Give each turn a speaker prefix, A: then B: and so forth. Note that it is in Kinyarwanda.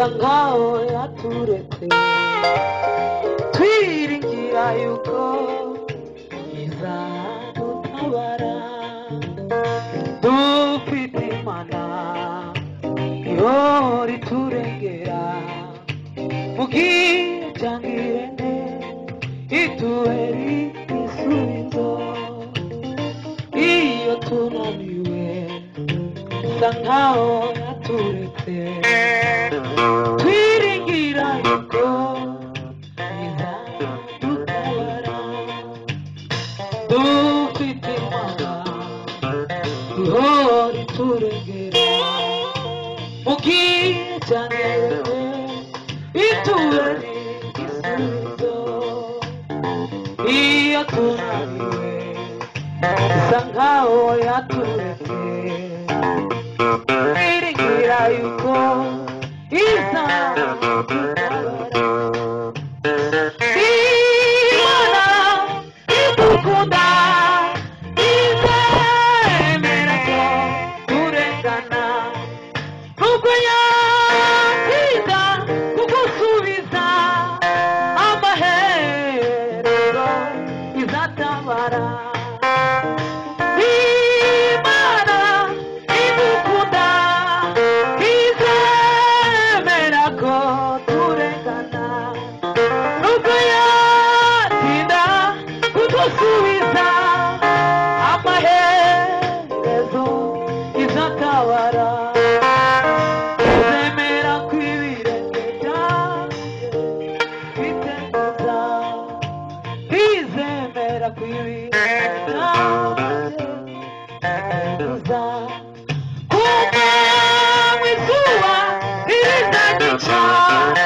A: nkaho yaturetse twiringira yuko izadutabara dufite Imana ihora iturengera mu gihe cyangirene ituhera igisubizo iyo tunaniwe isa nkaho yaturetse twiringira yuko izadutabara dufite Imana ihora iturengera mu gihe cyangirene ituhera igisubizo iyo tunaniwe isa nkaho yaturetse twiringira yuko izadutabara Imana idukunda izemera ko turengana nubwo yatinda kugusubiza amaherezo izatabara Imana idukunda izemera ko turengana nubwo yatinda kudusubiza amaherezo izatabara izemera ko ibirenge byanjye biteguza izemera ko ibirenge byanjye biteguza kuko mu izuba ririzanye cyane